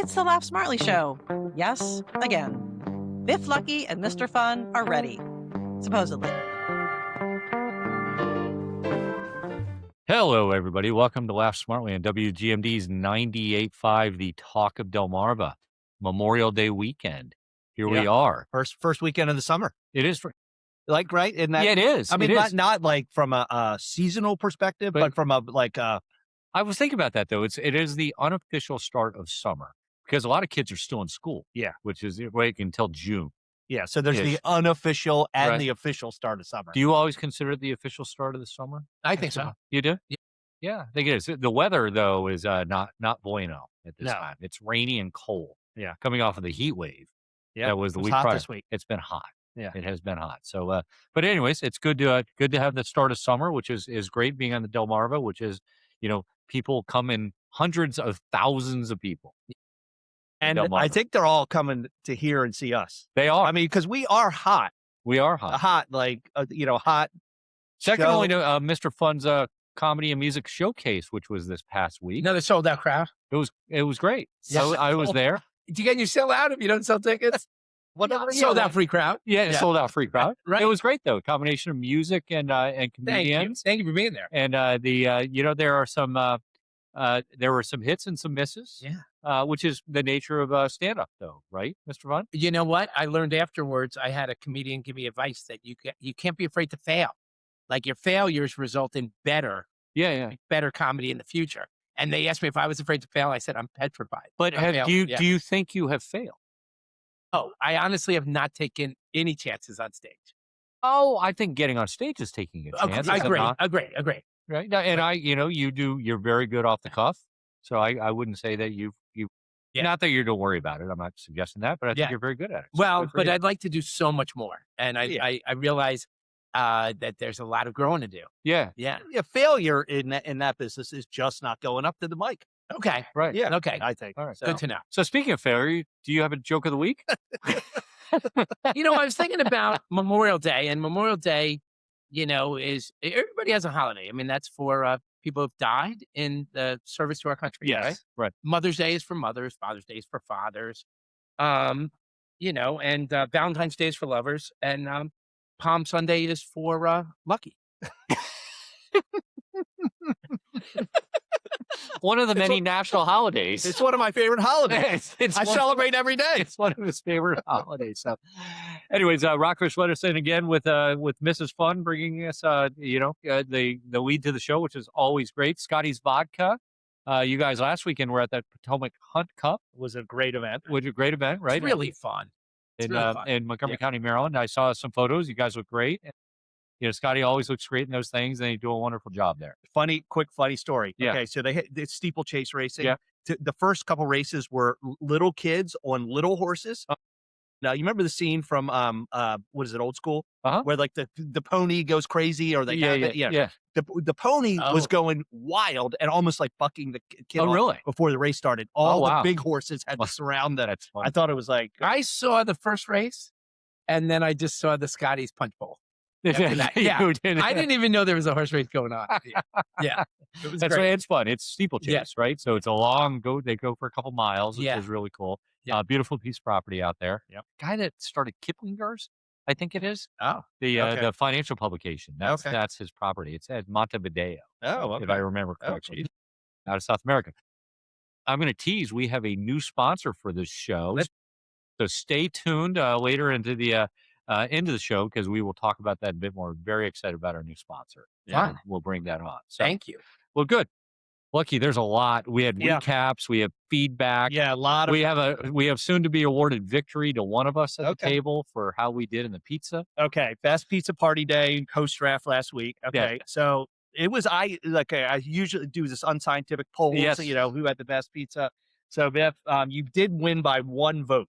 It's the Laugh Smartly Show. Yes, again. Biff Lucky and Mr. Fun are ready. Supposedly. Hello, everybody. Welcome to Laugh Smartly on WGMD's 98.5, the Talk of Delmarva, Memorial Day weekend. Here we are. First weekend of the summer. It is. Like, right? Isn't that, yeah, it is. I mean, it is. not like from a seasonal perspective, but from a I was thinking about that, though. It is the unofficial start of summer because a lot of kids are still in school. Yeah. Which is wait until June. Yeah. So there's the unofficial and Right. the official start of summer. Do you always consider it the official start of the summer? I think so. You do? Yeah, I think it is. The weather, though, is not bueno at this time. It's rainy and cold. Yeah. Coming off of the heat wave. Yeah. That was the week hot prior. this week. It's been hot. Yeah. It has been hot. So, but anyways, it's good to have the start of summer, which is great being on the Delmarva, which is, people come in hundreds of thousands of people. And I think they're all coming to hear and see us. They are. I mean, because we are hot. We are hot. Hot. Second show. only to Mr. Fun's comedy and music showcase, which was this past week. Another sold out crowd. It was great. Yes. I was there. Can you sell out if you don't sell tickets? Whatever. Sold out free crowd. Yeah, sold out free crowd. Right. It was great though. Combination of music and comedians. Thank you for being there. And there are some there were some hits and some misses. Yeah. Which is the nature of stand up though, right, Mr. Fun? You know what? I learned afterwards. I had a comedian give me advice that you can't be afraid to fail. Like your failures result in better comedy in the future. And they asked me if I was afraid to fail. I said I'm petrified. But do you think you have failed? Oh, I honestly have not taken any chances on stage. Oh, I think getting on stage is taking a chance. Agree. Right. And you're very good off the cuff. So I wouldn't say that you've not that you don't worry about it. I'm not suggesting that, but I think you're very good at it. So well, but I'd like to do so much more. And I realize that there's a lot of growing to do. Yeah. Failure in that business is just not going up to the mic. Okay. Right. Yeah. Okay. I think. All right. Good to know. So speaking of failure, do you have a joke of the week? I was thinking about Memorial Day, and Memorial Day, is everybody has a holiday. I mean, that's for people who've died in the service to our country. Yes. Right. Mother's Day is for mothers. Father's Day is for fathers. And Valentine's Day is for lovers, and Palm Sunday is for lucky. One of the many national holidays. It's one of my favorite holidays. I celebrate every day. It's one of his favorite holidays. So, anyways, Rockfish let us in again with Mrs. Fun bringing us, the lead to the show, which is always great. Scotty's Vodka. You guys last weekend were at that Potomac Hunt Cup. It was a great event. Which was a great event, right? It's really fun. In Montgomery County, Maryland. I saw some photos. You guys look great. Scotty always looks great in those things, and they do a wonderful job there. Quick funny story. Yeah. Okay, so it's steeplechase racing. Yeah. The first couple races were little kids on little horses. Now you remember the scene from what is it, Old School? Where like the pony goes crazy, or they the pony was going wild and almost like bucking the kid off before the race started. All the big horses had to surround them. That's fun. I thought it was like I saw the first race, and then I just saw the Scotty's Punch Bowl. I didn't even know there was a horse race going on. Yeah. It was That's great. why it's fun. It's steeplechase, right? So it's a long they go for a couple miles, which is really cool. Yeah. Beautiful piece of property out there. Yep. Guy that started Kiplinger's, I think it is. Oh. The financial publication. That's his property. It's at Montevideo. Oh, okay. If I remember correctly. Out of South America. I'm going to tease. We have a new sponsor for this show. So stay tuned later into the show, because we will talk about that a bit more. Very excited about our new sponsor. Yeah. We'll bring that on. So, thank you. Well, good. Lucky, there's a lot. We had recaps. We have feedback. Yeah, a lot of. We have soon to be awarded victory to one of us at the table for how we did in the pizza. Okay, best pizza party day, host draft last week. Okay, so it was I usually do this unscientific poll. Yes. Who had the best pizza. So Biff, you did win by one vote.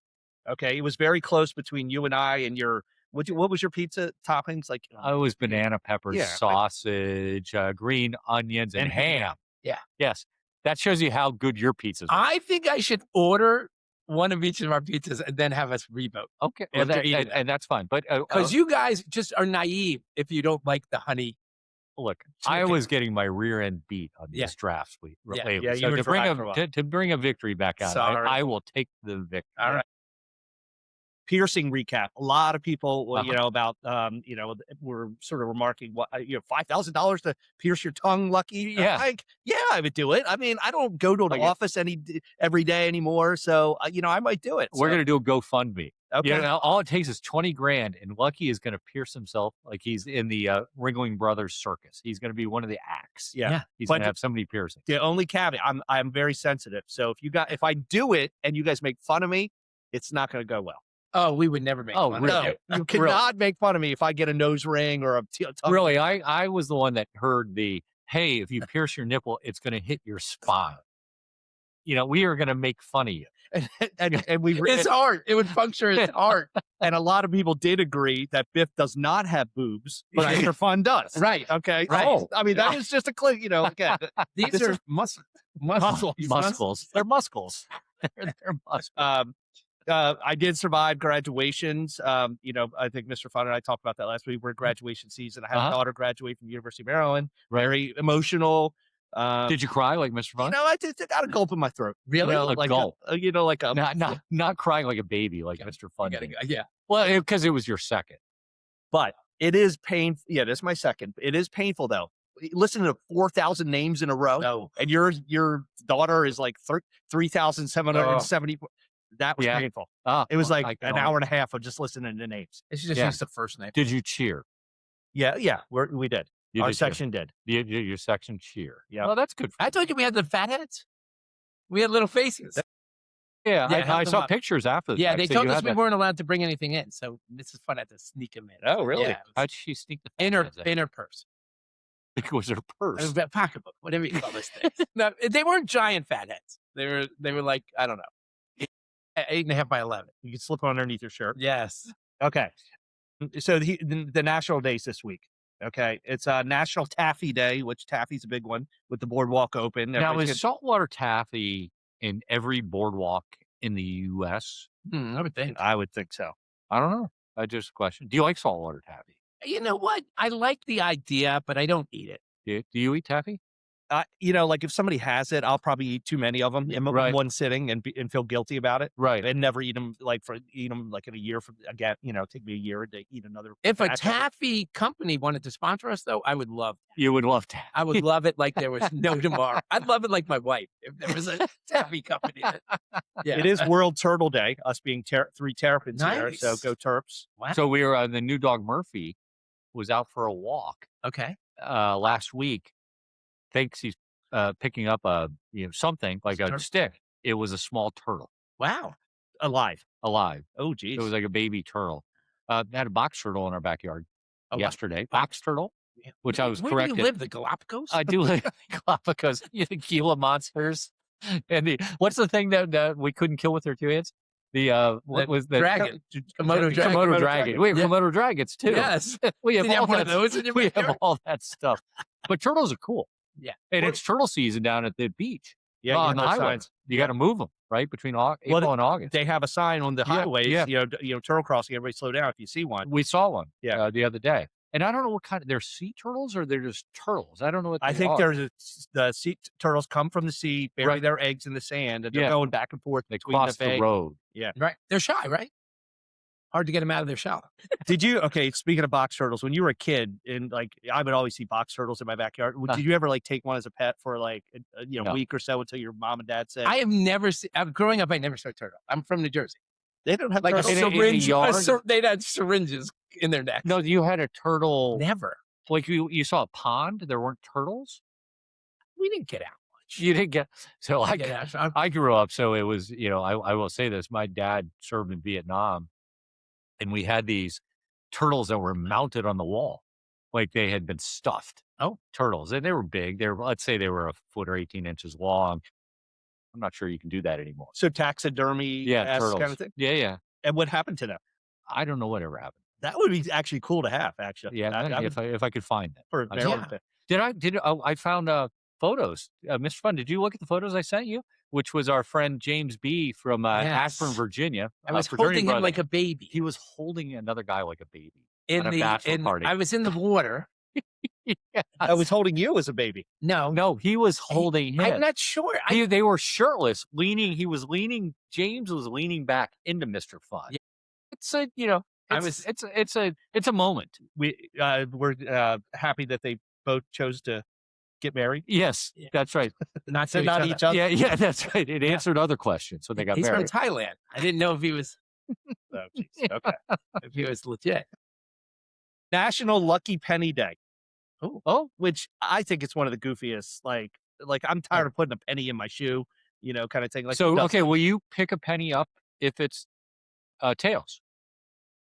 Okay, it was very close between you and I and your. What was your pizza toppings like? It was banana peppers, sausage, green onions, and ham. Yeah. Yes. That shows you how good your pizzas are. I think I should order one of each of our pizzas and then have us revote. Okay. Well, and that's fine. But because you guys just are naive if you don't like the honey look, I was getting my rear end beat on these drafts lately. Yeah, so to bring a victory back out, I will take the victory. All right. Piercing recap. A lot of people, about, were sort of remarking what, $5,000 to pierce your tongue, Lucky. Yeah. I would do it. I mean, I don't go to an office every day anymore. So, I might do it. We're going to do a GoFundMe. Okay. All it takes is $20,000 and Lucky is going to pierce himself like he's in the Ringling Brothers circus. He's going to be one of the acts. Yeah. He's going to have somebody piercing. The only caveat, I'm very sensitive. So if I do it and you guys make fun of me, it's not going to go well. Oh, we would never make fun really? of you. You cannot make fun of me if I get a nose ring or a tongue. Really, I was the one that heard hey, if you pierce your nipple, it's going to hit your spine. We are going to make fun of you. and it's art. It would function as art. And a lot of people did agree that Biff does not have boobs, but Mr. Fun does. Right. Okay. Right. Oh, I mean, that is just a click, again. These are muscles. They're muscles. They're muscles. I did survive graduations. I think Mr. Fun and I talked about that last week. We're in graduation season. I had a daughter graduate from the University of Maryland. Very emotional. Did you cry like Mr. Fun? I got a gulp in my throat. Really? Like gulp. Not crying like a baby, like Mr. Fun. Yeah. Well, because it was your second. But it is painful. Yeah, this is my second. It is painful though. Listen to 4,000 names in a row. No. And your daughter is like 3,770. That was painful. It was like an hour and a half of just listening to names. It's just use the first name. Did you cheer? Yeah, we did. Our section did. Your section cheer. Yeah. Well, that's good. I told you we had the fat heads. We had little faces. Yeah, I saw pictures after. Yeah, they told us we weren't allowed to bring anything in, so this is fun. I had to sneak them in. Oh, really? Yeah, how'd she sneak the inner purse? It was her purse. Pocketbook, whatever you call this thing. No, they weren't giant fat heads. They were like, I don't know, 8.5 by 11. You can slip underneath your shirt. Yes. Okay. So the national days this week. Okay, it's National Taffy Day, which taffy's a big one with the boardwalk open. Now, is saltwater taffy in every boardwalk in the U.S.? I would think. I would think so. I don't know. I just question. Do you like saltwater taffy? You know what? I like the idea, but I don't eat it. Do you eat taffy? Like if somebody has it, I'll probably eat too many of them in one sitting and feel guilty about it. Right. And never eat them like in a year again, take me a year to eat another. If a taffy company wanted to sponsor us though, I would love that. You would love taffy. I would love it like there was no tomorrow. I'd love it like my wife if there was a taffy company. It is World Turtle Day, us being 3 terrapins here. So go Terps. Wow. So we were the new dog Murphy was out for a walk. Okay. Last week. Thinks he's picking up something like a stick. It was a small turtle. Wow. Alive. Oh, geez. It was like a baby turtle. Had a box turtle in our backyard yesterday. Wow. Box turtle, which I was corrected. Where do you live? The Galapagos? I do live in the Galapagos. The Gila monsters. And what's the thing that we couldn't kill with our 2 hands? What was the dragon? Komodo dragon. Komodo dragon. We have Komodo dragons too. Yes. We have all one of those in your We have all that stuff. But turtles are cool. Yeah. And it's turtle season down at the beach. Yeah. On the highway. You got to move them, right? Between April and August. They have a sign on the highways, turtle crossing, everybody slow down if you see one. We saw one the other day. And I don't know what kind they're sea turtles or they're just turtles. I don't know what they are. I think the sea turtles come from the sea, bury their eggs in the sand, and they're going back and forth. They cross the road. Yeah. Right. They're shy, right? Hard to get them out of their shell. Speaking of box turtles, when you were a kid and I would always see box turtles in my backyard. Did you ever take one as a pet for a week or so until your mom and dad said? I have never seen, growing up, I never saw a turtle. I'm from New Jersey. They don't have a syringe. They'd had syringes in their necks. No, you had a turtle. Never. Like you saw a pond. There weren't turtles. We didn't get out much. You didn't get. So I grew up. So it was, I will say this. My dad served in Vietnam. And we had these turtles that were mounted on the wall, like they had been stuffed. Oh, turtles. And they were big. Let's say they were a foot or 18 inches long. I'm not sure you can do that anymore. So taxidermy turtles. kind of thing? Yeah. And what happened to them? I don't know whatever happened. That would be actually cool to have, actually. Yeah, if I could find that. For I found photos. Mr. Fun, did you look at the photos I sent you? Which was our friend James B. from Ashburn, Virginia. I was holding him like a baby. He was holding another guy like a baby in the bachelor party. I was in the water, Yes. I was holding you as a baby. No, he was holding him. I'm not sure. They were shirtless, leaning. He was leaning. James was leaning back into Mr. Fun. Yeah. It's a, it's a moment. We're happy that they both chose to get married. Yes, that's right. Not each other. Yeah, that's right. It answered other questions, so they got married. He's from Thailand. I didn't know if he was. Oh, geez. Okay. If he was legit. National Lucky Penny Day. Oh, which I think it's one of the goofiest. Like I'm tired of putting a penny in my shoe, kind of thing. Like, so okay, will you pick a penny up if it's tails?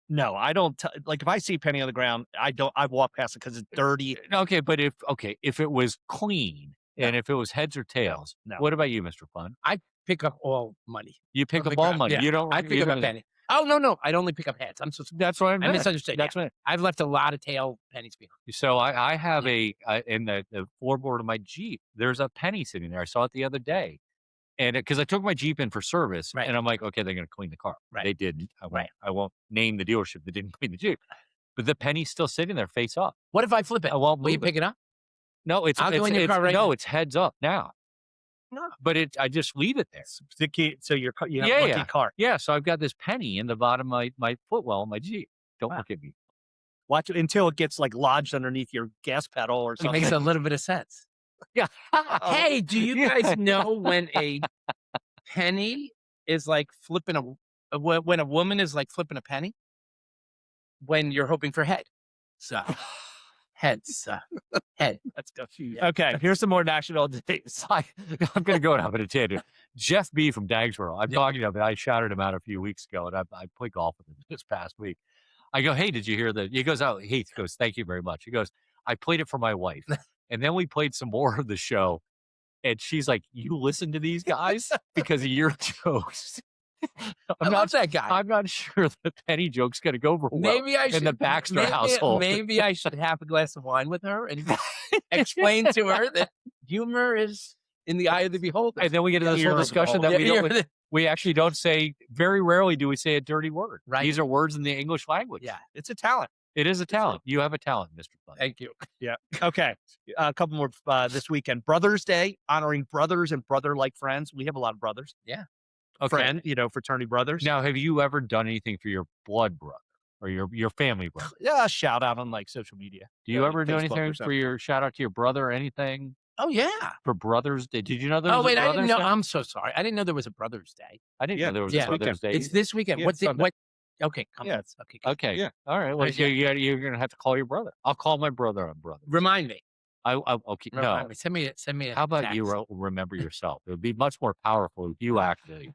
No, I don't. Like if I see a penny on the ground, I walk past it because it's dirty. Okay, but if it was clean and if it was heads or tails, no. What about you, Mr. Fun? I pick up all money. You pick up all money. Yeah. You don't. I pick up a penny. Oh no! I'd only pick up heads. I'm so. That's what I misunderstood. That's what I've left a lot of tail pennies behind. So I have in the floorboard of my Jeep. There's a penny sitting there. I saw it the other day, and because I took my Jeep in for service, and I'm like, okay, they're going to clean the car. Right. They didn't. I won't name the dealership that didn't clean the Jeep, but the penny's still sitting there, face up. What if I flip it? Will you pick it up? No, I'll go in your car right now. No, it's heads up now. No, but I just leave it there. So you have a lucky car. Yeah, so I've got this penny in the bottom of my footwell in my Jeep. Don't look at me. Watch it until it gets like lodged underneath your gas pedal or something. It makes a little bit of sense. Yeah. Hey, do you guys know when a penny is like flipping when a woman is like flipping a penny? When you're hoping for head. So heads. Head. Let's go. Okay, here's some more national days. I'm going to go out on a tangent. Jeff B. from Dagsboro. I'm talking about. I shouted him out a few weeks ago, and I played golf with him this past week. I go, hey, did you hear that? He goes, oh, Heath goes, thank you very much. He goes, I played it for my wife, and then we played some more of the show, and she's like, you listen to these guys because of your jokes. I'm not that guy. I'm not sure the penny joke's going to go over well. Maybe I should, in the Baxter household. Maybe I should have a glass of wine with her and explain to her that humor is in the eye of the beholder. And then we get into this whole discussion that we actually don't say. Very rarely do we say a dirty word. Right. These are words in the English language. Yeah, it's a talent. It is a talent. You have a talent, Mr. Fun. Thank you. Yeah. Okay. A couple more this weekend. Brothers Day, honoring brothers and brother-like friends. We have a lot of brothers. Yeah. Okay. Friend, fraternity brothers. Now, have you ever done anything for your blood brother or your family brother? Yeah, shout out on like social media. Do you ever do anything for your shout out to your brother or anything? Oh yeah. For Brothers Day. Did you know there was wait, a Brothers I didn't know. Day? I'm so sorry. I didn't know there was a Brothers Day. I didn't know there was a Brothers Day. It's this weekend. Yeah, what? Okay. Come on. Okay. Yeah. All right. Well, you're going to have to call your brother. I'll call my brother on brother. Remind me. Okay. Remind me. Send me. How about you remember yourself? It would be much more powerful if you actually.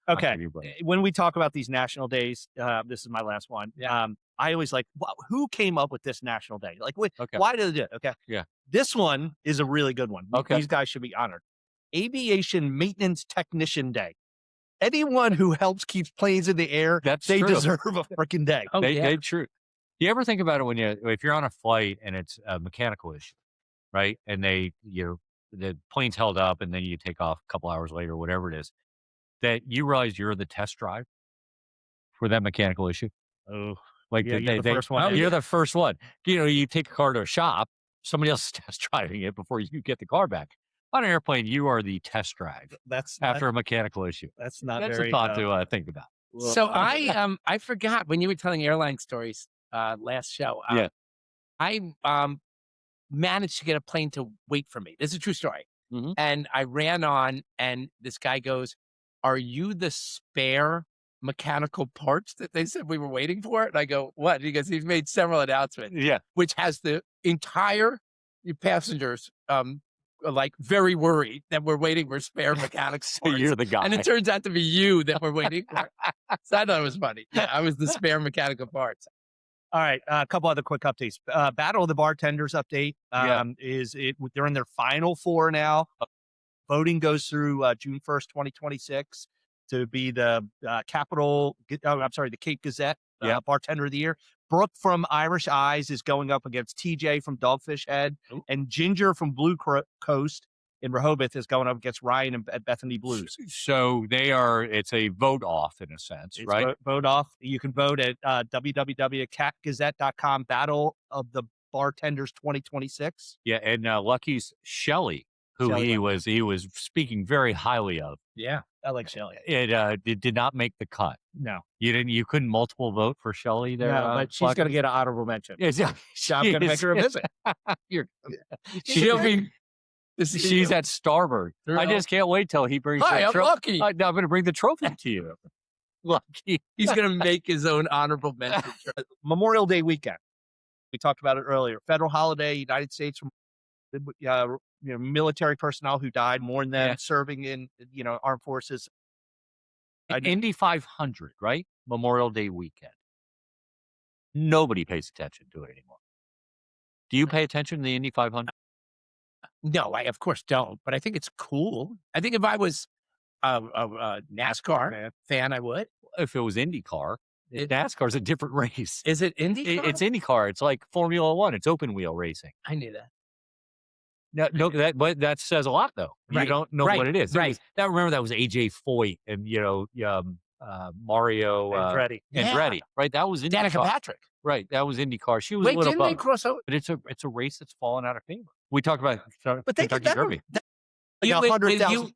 Okay. When we talk about these national days, this is my last one. Yeah. I always like, who came up with this national day? Like, why did they do it? Okay. Yeah. This one is a really good one. Okay. These guys should be honored. Aviation Maintenance Technician Day. Anyone who helps keep planes in the air, they deserve a freaking day. Oh, they true. Do you ever think about it if you're on a flight and it's a mechanical issue, right? And the plane's held up and then you take off a couple hours later, whatever it is, that you realize you're the test drive for that mechanical issue? Oh, like you're the first one. You're the first one. You take a car to a shop, somebody else is test driving it before you get the car back. On an airplane, you are the test drive. After a mechanical issue. That's not That's very a thought to think about. So I forgot when you were telling airline stories last show. I managed to get a plane to wait for me. This is a true story. Mm-hmm. And I ran on, and this guy goes, "Are you the spare mechanical parts that they said we were waiting for?" And I go, "What?" Because he's made several announcements. Yeah, which has the entire passengers like very worried that we're waiting for spare mechanics. So you're the guy, and it turns out to be you that we're waiting for. So I thought it was funny. Yeah, I was the spare mechanical parts. All right, a couple other quick updates. Battle of the Bartenders update they're in their final 4 now. Voting goes through June 1st, 2026 to be the the Cape Gazette Bartender of the Year. Brooke from Irish Eyes is going up against TJ from Dogfish Head. Ooh. And Ginger from Blue Coast in Rehoboth is going up against Ryan at Bethany Blues. So it's a vote off in a sense, right? Vote off. You can vote at www.catgazette.com, Battle of the Bartenders 2026. Yeah, and Lucky's Shelley, who he was speaking very highly of. Yeah, I like Shelley. It did not make the cut. No, you couldn't multiple vote for Shelley there. No, but she's going to get an honorable mention. Yeah, I'm going to make her a visit. She'll be. She's at Starboard. I just can't wait till he brings. Hi, I'm Lucky. I'm going to bring the trophy to you. Lucky. He's going to make his own honorable mention. Memorial Day weekend. We talked about it earlier. Federal holiday, United States, military personnel who died, mourn them, serving in, armed forces. Indy 500, right? Memorial Day weekend. Nobody pays attention to it anymore. Do you pay attention to the Indy 500? No, I of course don't, but I think it's cool. I think if I was a NASCAR fan, I would. If it was IndyCar, NASCAR is a different race. Is it IndyCar? It's IndyCar. It's like Formula One. It's open wheel racing. I knew that. No, that says a lot though. Right. You don't know what it is. Right. Remember that was AJ Foyt and Mario Andretti. Right. That was IndyCar. Danica Patrick. Right. That was IndyCar. She was Wait, didn't they cross over? But it's a race that's fallen out of favor. We talked about Kentucky Derby.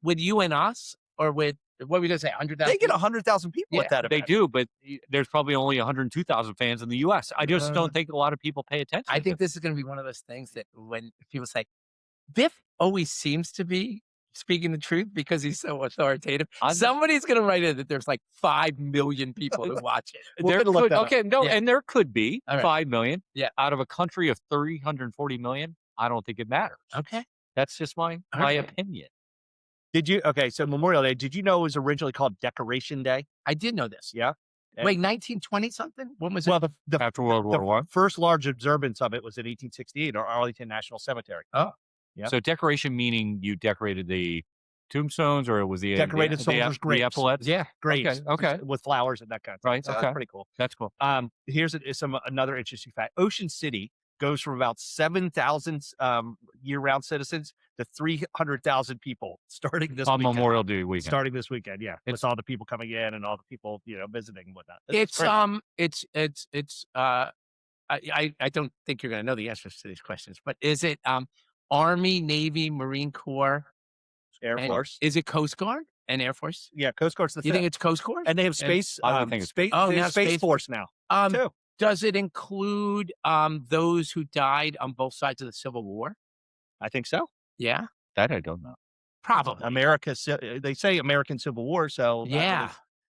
With you and us, or with what were we going to say? 100,000. They get 100,000 people at that event. They do, but there's probably only 102,000 fans in the U.S. I just don't think a lot of people pay attention. I think this is going to be one of those things that when people say, Biff always seems to be speaking the truth because he's so authoritative. Somebody's going to write in that there's like 5 million people who watch it. And there could be 5 million. Yeah. Out of a country of 340 million, I don't think it matters. Okay. That's just my opinion. So Memorial Day, did you know it was originally called Decoration Day? I did know this. Yeah. Wait, 1920 something? When was it? Well, after World War I. First large observance of it was in 1868 at Arlington National Cemetery. Oh. Yeah. So decoration meaning you decorated the tombstones, or it was the decorated soldiers' graves? The epaulets? Yeah, graves. Okay. With flowers and that kind of thing. Right. So okay. That's pretty cool. That's cool. Here's another interesting fact. Ocean City goes from about 7,000 year-round citizens to 300,000 people starting this on weekend. Memorial Day weekend. Starting this weekend, yeah. With all the people coming in and all the people, visiting and whatnot. I don't think you're going to know the answers to these questions, but is it Army, Navy, Marine Corps, Air Force? Is it Coast Guard and Air Force? Yeah, Coast Guard's the You think it's Coast Guard? And they have space. I think it's Space Force now. Too. Does it include those who died on both sides of the Civil War? I think so. Yeah, that I don't know. Probably. They say American Civil War, so yeah,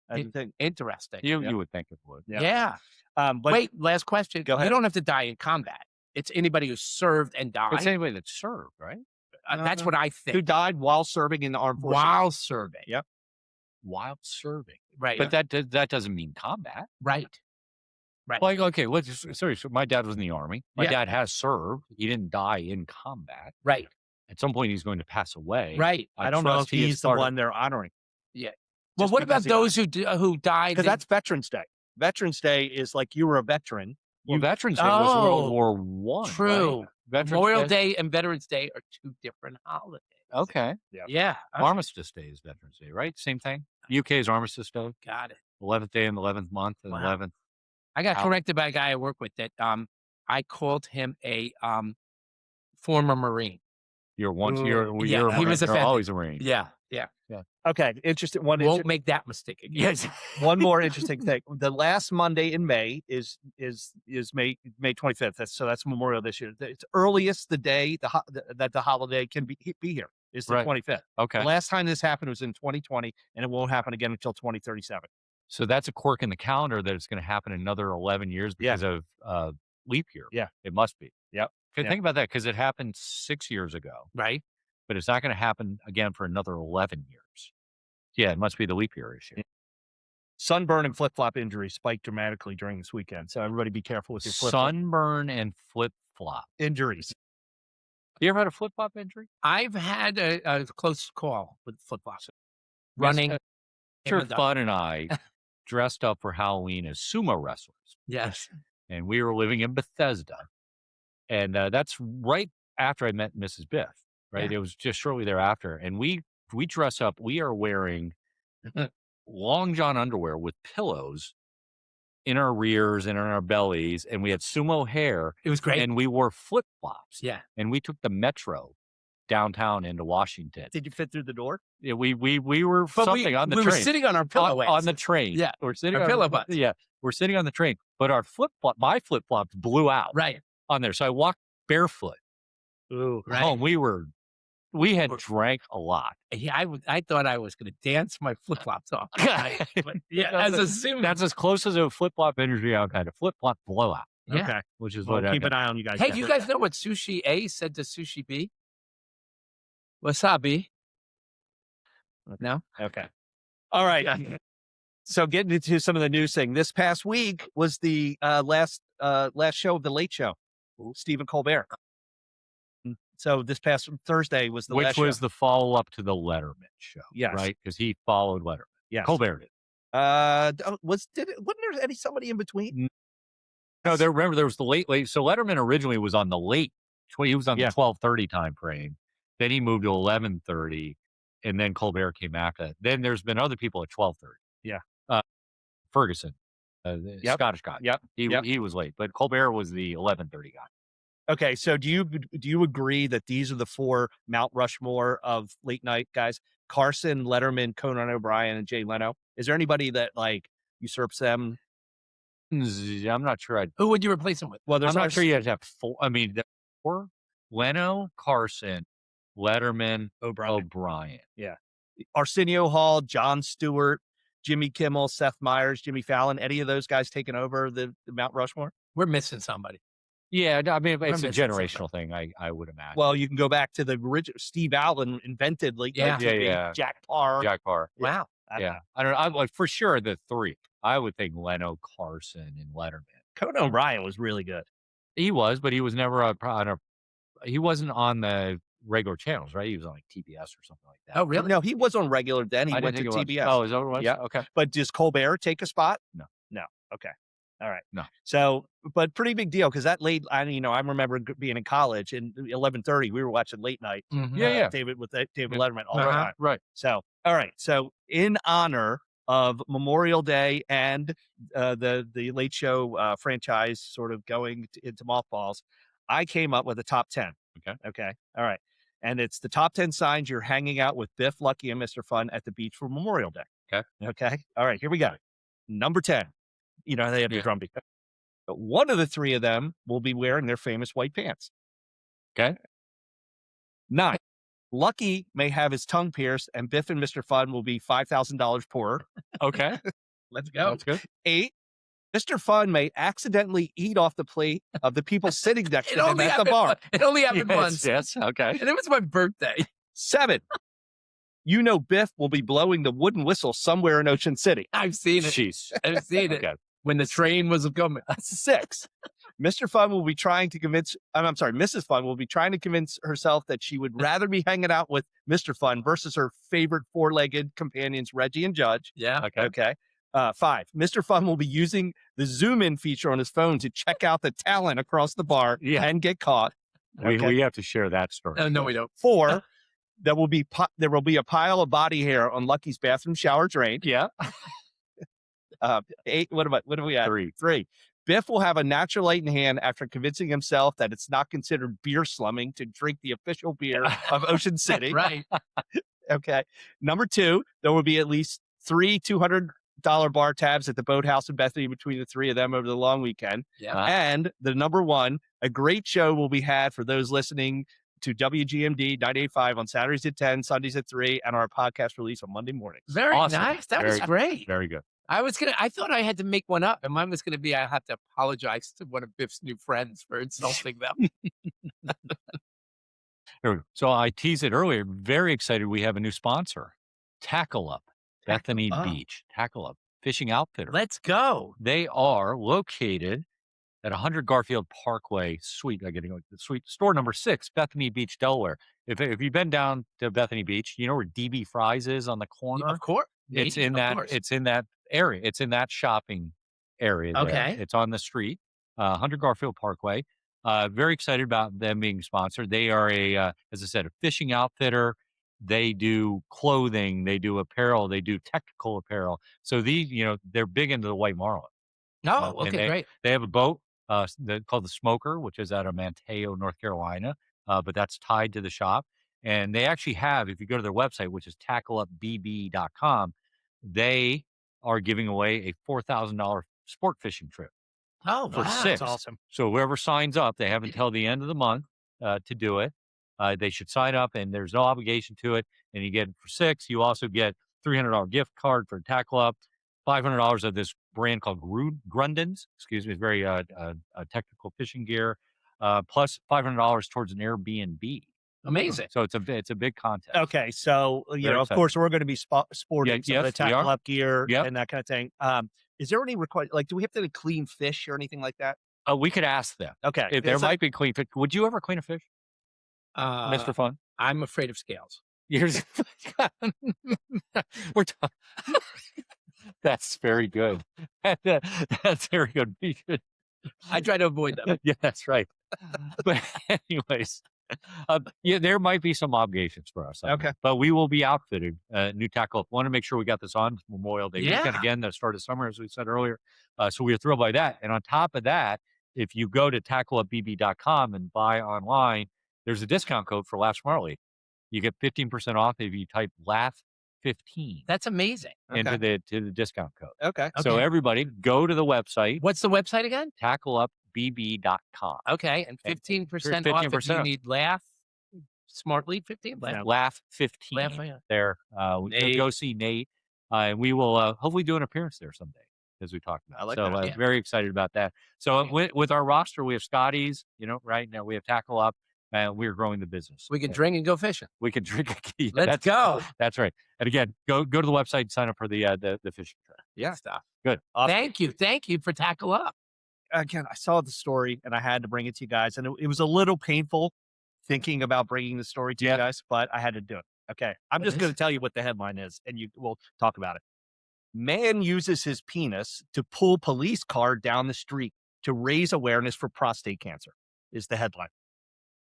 I think interesting. You would think it would. Yeah. But wait, last question. Go ahead. You don't have to die in combat. It's anybody who served and died. It's anybody that served, right? That's what I think. Who died while serving in the armed forces? While serving. Yep. While serving. Right. But that doesn't mean combat. Right. Right. Like, okay, so my dad was in the Army. My dad has served. He didn't die in combat. Right. At some point, he's going to pass away. Right. I don't know if he's the one they're honoring. Yeah. Well, what about those who died? Because that's Veterans Day. Veterans Day is like you were a veteran. Well, Veterans Day was World War I. True. Right? Memorial Day and Veterans Day are two different holidays. Okay. Yeah. Armistice Day is Veterans Day, right? Same thing. UK is Armistice Day. Got it. 11th day in the 11th month and 11th. I got corrected by a guy I work with that I called him a former Marine. He was always a Marine. Yeah. Okay, interesting. Won't make that mistake again. Yes. One more interesting thing. The last Monday in May is May 25th. That's Memorial this year. It's earliest the day that the holiday can be here is the 25th. Okay. The last time this happened was in 2020, and it won't happen again until 2037. So that's a quirk in the calendar that it's going to happen in another 11 years because of leap year. Yeah, it must be. Yep. Think about that because it happened 6 years ago. Right. But it's not going to happen again for another 11 years. Yeah, it must be the leap year issue. Sunburn and flip-flop injuries spiked dramatically during this weekend. So everybody be careful with your flip-flop. Sunburn and flip-flop. Injuries. You ever had a flip-flop injury? I've had a close call with flip-flops. Running. Mr. Fun and I dressed up for Halloween as sumo wrestlers. Yes. And we were living in Bethesda. And that's right after I met Mrs. Biff, right? Yeah. It was just shortly thereafter. And we dress up. We are wearing long john underwear with pillows in our rears and in our bellies, and we had sumo hair. It was great. And we wore flip-flops. Yeah. And we took the metro downtown into Washington. Did you fit through the door? Yeah, we were on the train. We were sitting on our pillow on the train. Yeah. We're sitting our pillow butts. Yeah. We're sitting on the train. But my flip-flops blew out. Right. On there. So I walked barefoot. Ooh. Right. Home. We had drank a lot. Yeah, I thought I was going to dance my flip-flops off. But yeah, that's as close as a flip-flop energy out kind of flip-flop blowout. Yeah. Okay. Which is Well, what keep an eye on you guys. Hey, do you guys know what Sushi A said to Sushi B? Wasabi. No? Okay. All right. Yeah. So getting into some of the news thing. This past week was the last show of the Late Show. Stephen Colbert. So this past Thursday was the last show. Which was the follow-up to the Letterman show. Yes. Right? Because he followed Letterman. Yes. Colbert did. Wasn't there somebody in between? No, there was the late. So Letterman originally was on the late. He was on the 12:30 time frame. Then he moved to 11:30, and then Colbert came after. Then there's been other people at 12:30. Yeah. Ferguson, the Scottish guy. Yep. He was late, but Colbert was the 11:30 guy. Okay, so do you agree that these are the 4 Mount Rushmore of late night guys? Carson, Letterman, Conan O'Brien, and Jay Leno. Is there anybody that usurps them? I'm not sure. Who would you replace him with? Well, I'm not sure you have to have 4. I mean, 4: Leno, Carson, Letterman, O'Brien. Yeah. Arsenio Hall, Jon Stewart, Jimmy Kimmel, Seth Meyers, Jimmy Fallon. Any of those guys taking over the Mount Rushmore? We're missing somebody. Yeah, I mean, it's a generational thing, I would imagine. Well, you can go back to the original. Steve Allen invented TV. Jack Parr. Wow. Yeah. I don't know. For sure, the 3. I would think Leno, Carson, and Letterman. Conan O'Brien was really good. He was, but he was never he wasn't on the regular channels, right? He was on TBS or something like that. Oh, really? No, he was on regular then. He went to TBS. Oh, is that what it was? Yeah. Okay. But does Colbert take a spot? No. Okay. All right. No. So, but pretty big deal because that late, I remember being in college in 11:30, we were watching late night. Mm-hmm. David Letterman all the time. Right. So, all right. So, in honor of Memorial Day and the Late Show franchise sort of going into mothballs, I came up with a top 10. Okay. All right. And it's the top 10 signs you're hanging out with Biff, Lucky, and Mr. Fun at the beach for Memorial Day. Okay. All right. Here we go. Number 10. They have the drumbeat. But one of the 3 of them will be wearing their famous white pants. Okay. 9. Lucky may have his tongue pierced, and Biff and Mr. Fun will be $5,000 poorer. Okay. Let's go. That's good. 8. Mr. Fun may accidentally eat off the plate of the people sitting next to him at the bar. It only happened once. Yes. Okay. And it was my birthday. 7. Biff will be blowing the wooden whistle somewhere in Ocean City. I've seen it. Jeez. I've seen it. When the train was coming. 6. Mr. Fun will be trying to convince, Mrs. Fun will be trying to convince herself that she would rather be hanging out with Mr. Fun versus her favorite 4-legged companions, Reggie and Judge. Yeah. Okay. 5. Mr. Fun will be using the zoom in feature on his phone to check out the talent across the bar and get caught. Okay. We have to share that story. No, we don't. 4. There will be a pile of body hair on Lucky's bathroom shower drain. Yeah. 8. What do we have? 3. Biff will have a natural light in hand after convincing himself that it's not considered beer slumming to drink the official beer of Ocean City. Right. Okay. Number 2, there will be at least 3 $200 bar tabs at the Boathouse in Bethany between the 3 of them over the long weekend. Yeah. And the number 1, a great show will be had for those listening to WGMD 98.5 on Saturdays at 10, Sundays at 3, and our podcast release on Monday mornings. Very awesome. Nice. That was great. Very good. I thought I had to make one up, and mine was going to be I have to apologize to one of Biff's new friends for insulting them. Here we go. So I teased it earlier. Very excited. We have a new sponsor, Tackle Up, Bethany Beach. Tackle Up, fishing outfitter. Let's go. They are located at 100 Garfield Parkway, Suite store number 6, Bethany Beach, Delaware. If you've been down to Bethany Beach, you know where DB Fry's is on the corner. Of course, it's in that area. It's in that shopping area. There. Okay, it's on the street, 100 Garfield Parkway. Very excited about them being sponsored. They are as I said, a fishing outfitter. They do clothing, they do apparel, they do technical apparel. So they're big into the white marlin. Oh, okay, great. They have a boat called the Smoker, which is out of Manteo, North Carolina, but that's tied to the shop. And they actually have, if you go to their website, which is tackleupbb.com, they are giving away a $4,000 sport fishing trip. Oh, for wow. 6. That's awesome. So whoever signs up, they have until the end of the month to do it. They should sign up, and there's no obligation to it. And you get for 6. You also get $300 gift card for Tackle Up, $500 of this brand called Grundens. Excuse me, it's very technical fishing gear, plus $500 towards an Airbnb. Amazing. So it's a big contest. Okay, so of course we're going to be sporting some of the Tackle Up gear and that kind of thing. Is there any requirement? Like, do we have to clean fish or anything like that? We could ask them. Okay, if there might be clean fish. Would you ever clean a fish, Mr. Fun? I'm afraid of scales. We're talking. That's very good. That's very good. I try to avoid them. Yeah, that's right. But anyways, there might be some obligations for us. Okay. But we will be outfitted. New Tackle Up. Want to make sure we got this on Memorial Day weekend again, the start of summer, as we said earlier. So we are thrilled by that. And on top of that, if you go to tackleupbb.com and buy online, there's a discount code for Laugh Smartly. You get 15% off if you type Laugh15. That's amazing. Into the discount code. Okay. So everybody go to the website. What's the website again? tackleupbb.com. Okay. And 15% off if you need Laugh Smartly 15? Laugh15. There. Go see Nate. And we will hopefully do an appearance there someday, as we talked about. I like so that. Very excited about that. So with our roster, we have Scotty's, right now we have Tackle Up, and we're growing the business. We can drink and go fishing. We can drink. Let's go. That's right. And again, go to the website and sign up for the fishing trip. Yeah. Stuff. Good. Awesome. Thank you for Tackle Up. Again, I saw the story and I had to bring it to you guys, and it was a little painful thinking about bringing the story to you guys, but I had to do it. Okay. I'm just going to tell you what the headline is, and we'll talk about it. Man uses his penis to pull police car down the street to raise awareness for prostate cancer is the headline.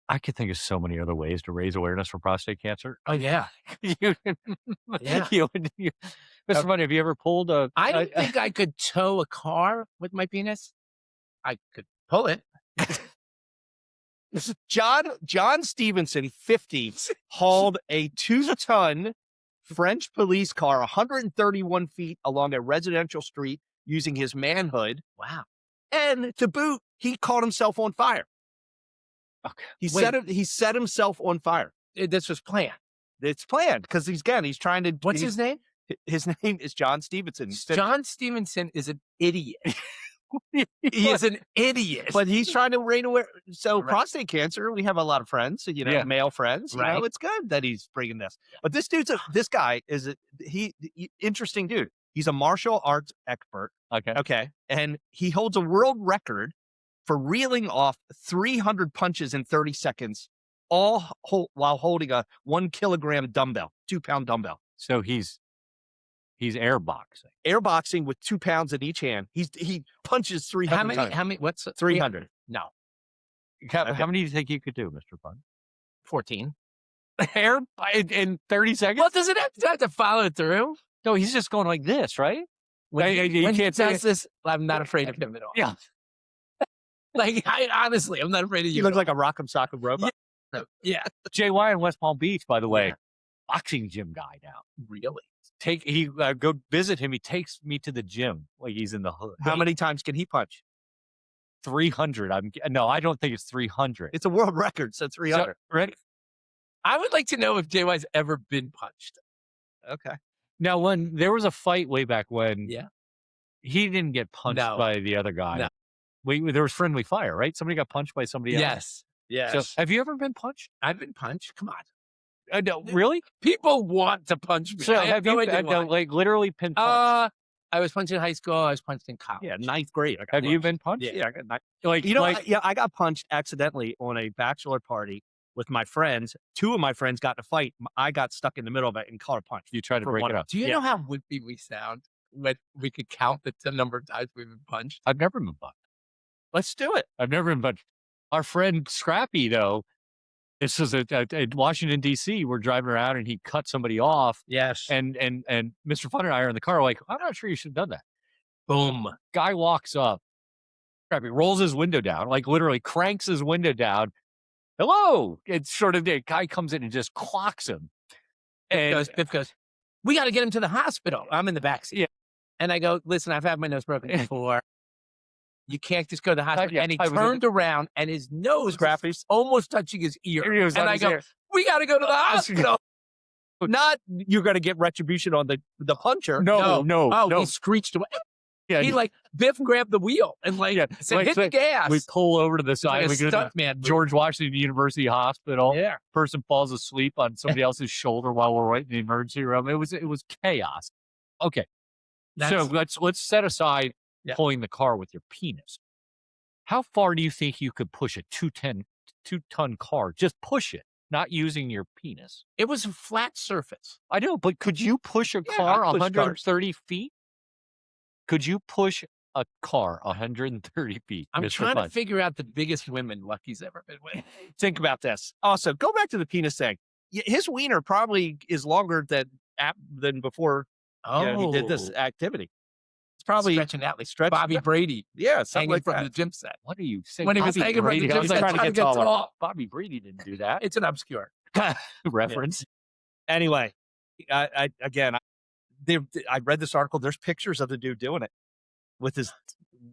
I could think of so many other ways to raise awareness for prostate cancer. Oh, yeah. Mr. Money, have you ever pulled a... I don't think I could tow a car with my penis. I could pull it. John Stevenson, 50, hauled a 2-ton French police car 131 feet along a residential street using his manhood. Wow. And to boot, he caught himself on fire. Okay. He set himself on fire. This was planned. It's planned because he's trying to... What's his name? His name is John Stevenson. John Stevenson is an idiot. He is an idiot. But he's trying to raise awareness. So prostate cancer, we have a lot of friends, male friends. It's good that he's bringing this. But this guy is interesting dude. He's a martial arts expert. Okay. And he holds a world record for reeling off 300 punches in 30 seconds, all while holding a 1 kilogram dumbbell, 2-pound dumbbell. So he's airboxing. Airboxing with 2 pounds in each hand. He punches 300 times. How many? What's 300? No. How many do you think you could do, Mr. Fun? 14. Air in 30 seconds? Well, does it have to follow it through? No, he's just going like this, right? When he does this, I'm not afraid of him at all. Yeah. Honestly, I'm not afraid of you. You look like a rock'em sock'em robot. Yeah. JY in West Palm Beach, by the way, boxing gym guy now. Really? Go visit him. He takes me to the gym like he's in the hood. How many times can he punch? 300. No, I don't think it's 300. It's a world record, so 300. So, ready? I would like to know if JY's ever been punched. Okay. Now, when there was a fight way back when, he didn't get punched by the other guy. No. There was friendly fire, right? Somebody got punched by somebody else. Yes. So, have you ever been punched? I've been punched. Come on. No, really? People want to punch me. So have you literally been punched? I was punched in high school. I was punched in college. Yeah, 9th grade. Have you been punched? Yeah, I got punched accidentally on a bachelor party with my friends. 2 of my friends got in a fight. I got stuck in the middle of it and caught a punch. You tried to break it up. Do you know how wimpy we sound when we could count the number of times we've been punched? I've never been punched. Let's do it. I've never been punched. Our friend Scrappy, though, this was at Washington, D.C. We're driving around and he cut somebody off. Yes. And Mr. Fun and I are in the car like, I'm not sure you should have done that. Boom. Guy walks up. He rolls his window down, like literally cranks his window down. Hello. It's sort of the guy comes in and just clocks him. And Biff goes, we got to get him to the hospital. I'm in the backseat. Yeah. And I go, listen, I've had my nose broken before. You can't just go to the hospital. Yeah, and he turned around and his nose was almost touching his ear. And I go, we got to go to the hospital. Not you're going to get retribution on the puncher. No. He screeched away. Yeah, he Biff grabbed the wheel and said, hit the gas. We pull over to the side. We go to man, George Washington University Hospital. Yeah. Person falls asleep on somebody else's shoulder while we're waiting in the emergency room. It was chaos. Okay. So let's set aside pulling the car with your penis. How far do you think you could push a 2-ton car? Just push it, not using your penis. It was a flat surface. I know, but could you push a car 130 feet? Could you push a car 130 feet? I'm trying to figure out the biggest women Lucky's ever been with. Think about this. Also, go back to the penis thing. His wiener probably is longer than before he did this activity. It's probably stretching out like Bobby Brady. Yeah, something like from that. the gym set. What are you saying? When he was hanging from the gym set, trying to get taller. Bobby Brady didn't do that. It's an obscure reference. Yeah. Anyway, I read this article. There's pictures of the dude doing it with his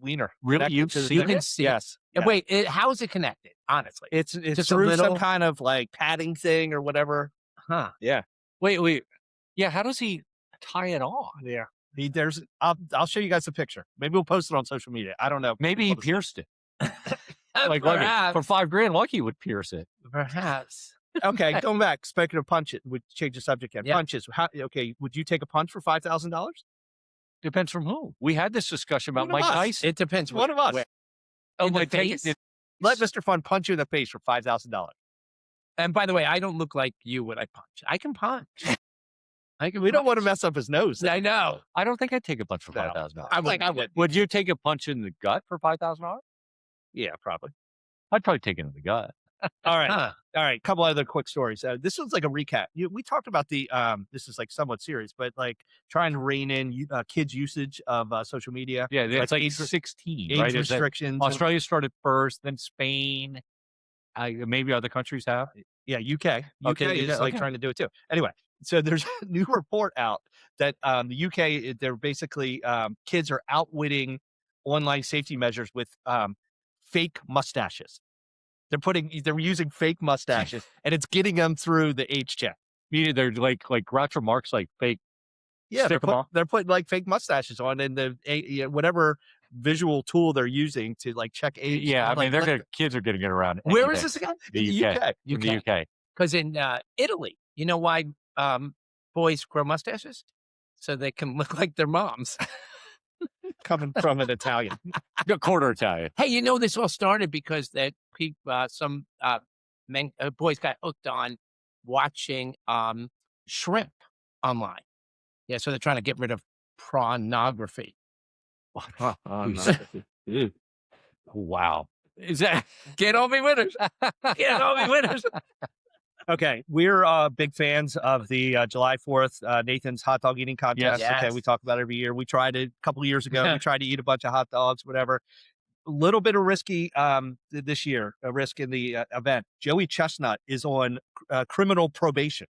wiener. Really? You can see Yes. Yeah. Wait, how is it connected? Honestly, it's just through some kind of like padding thing or whatever. Huh? Yeah. Wait. Yeah. How does he tie it on? Yeah. I'll show you guys a picture. Maybe we'll post it on social media. I don't know. Maybe he pierced it. Like perhaps. For $5,000, Lucky would pierce it. Perhaps. Okay, going back. Speaking of punch it, would change the subject again. Yeah. Punches. Would you take a punch for $5,000? Depends from who. We had this discussion about Mike Tyson. It depends. One of us. In the face? Let Mr. Fun punch you in the face for $5,000. And by the way, I don't look like you when I punch. I can punch. We don't want to mess up his nose. I know. I don't think I'd take a punch for $5,000. I would. Would you take a punch in the gut for $5,000? Yeah, probably. I'd probably take it in the gut. All right. All right. Couple other quick stories. This one's like a recap. We talked about this is like somewhat serious, but like trying to rein in kids' usage of social media. Yeah, it's like 16, age right? restrictions. Australia started first, then Spain. Maybe other countries have. Yeah, UK. UK is trying to do it too. Anyway, so there's a new report out that the UK, they're basically kids are outwitting online safety measures with fake mustaches. They're using fake mustaches, and it's getting them through the age check. Meaning they're like Groucho Marx, like fake. Yeah, they're putting like fake mustaches on, and whatever visual tool they're using to like check age. Yeah, I mean kids are getting it around. Where is this again? The UK. The UK. Because in Italy, you know why boys grow mustaches? So they can look like their moms. Coming from an Italian, a quarter Italian. Hey, this all started because that some boys got hooked on watching shrimp online. Yeah, so they're trying to get rid of pornography. Wow. Is that Can't all be winners? Can't all be winners. Okay, we're big fans of the July 4th Nathan's hot dog eating contest. Yes. Okay, we talk about it every year. We tried it a couple of years ago. We tried to eat a bunch of hot dogs, whatever. A little bit of risky this year, a risk in the event. Joey Chestnut is on criminal probation.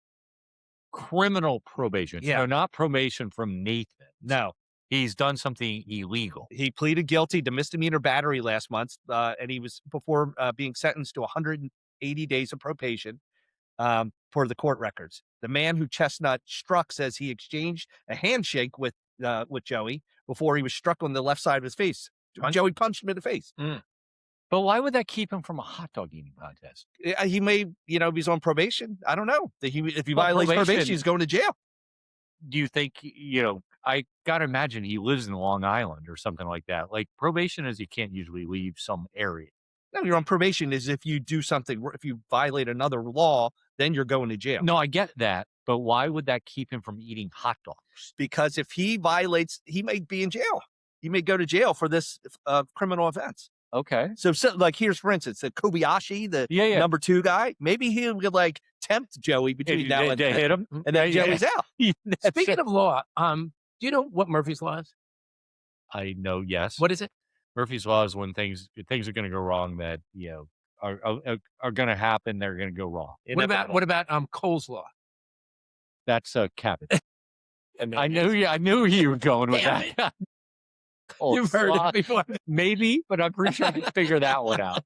Criminal probation. Yeah. No, not probation from Nathan. No. He's done something illegal. He pleaded guilty to misdemeanor battery last month, and he was before being sentenced to 180 days of probation. For the court records, the man who Chestnut struck says he exchanged a handshake with Joey before he was struck on the left side of his face. Joey punched him in the face. But why would that keep him from a hot dog eating contest? He may, he's on probation. I don't know. If he violates probation, he's going to jail. Do you think, I got to imagine he lives in Long Island or something like that. Like probation is you can't usually leave some area. No, you're on probation is if you do something, if you violate another law, then you're going to jail. No, I get that. But why would that keep him from eating hot dogs? Because if he violates, he may be in jail. He may go to jail for this criminal offense. Okay. So like here's, for instance, the Kobayashi, the number 2 guy, maybe he would like tempt Joey between now and then. Hit him. And then Joey's out. Speaking of law, do you know what Murphy's Law is? I know, yes. What is it? Murphy's Law is when things are going to go wrong that, are going to happen. They're going to go wrong. What about Cole's Law? That's a cabbage. I knew you were going with Damn that. You've heard it before. Maybe, but I'm pretty sure I can figure that one out.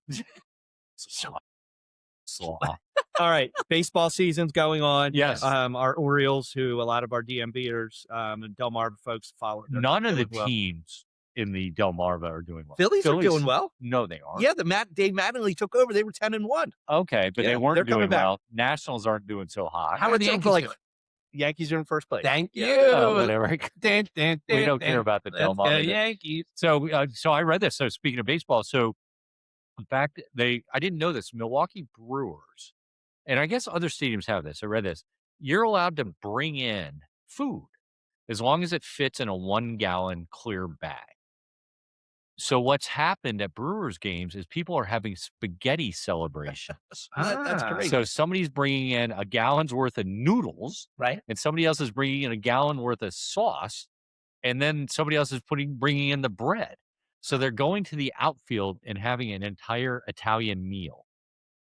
Slaw. All right, baseball season's going on. Yes. Our Orioles, who a lot of our DMVers and Delmarva folks follow. None of the teams in the Delmarva are doing well. Phillies are doing well. No, they aren't. Yeah, Dave Mattingly took over. They were 10-1. Okay, but they weren't doing well. Nationals aren't doing so hot. How are the Yankees doing? Yankees are in first place. Thank you. Whatever. We don't care about the Delmarva. Yankees. So I read this. So speaking of baseball, so in fact, I didn't know this. Milwaukee Brewers, and I guess other stadiums have this. I read this. You're allowed to bring in food as long as it fits in a 1-gallon clear bag. So what's happened at Brewers games is people are having spaghetti celebrations. That's great. So somebody's bringing in a gallon's worth of noodles, right? And somebody else is bringing in a gallon worth of sauce, and then somebody else is bringing in the bread. So they're going to the outfield and having an entire Italian meal.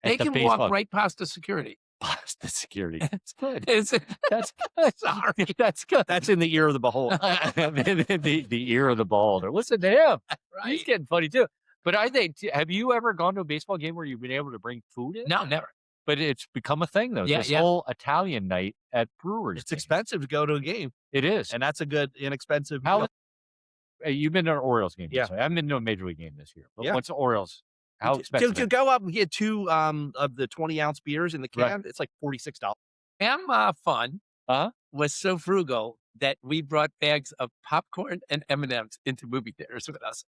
They can walk right past the security. Past the security. That's good. Is it? That's good. Sorry. That's good. That's in the ear of the beholder. the ear of the beholder. Listen to him. Right. He's getting funny too. But I think, have you ever gone to a baseball game where you've been able to bring food in? No, never. But it's become a thing, though. This whole Italian night at Brewers. It's expensive to go to a game. It is. And that's a good, inexpensive. You've been to an Orioles game. Yeah. I haven't been to a Major League game this year. But what's the Orioles? How expensive? To go up and get 2 of the 20-ounce beers in the can, Right. it's like $46. Fun was so frugal that we brought bags of popcorn and M&Ms into movie theaters with us.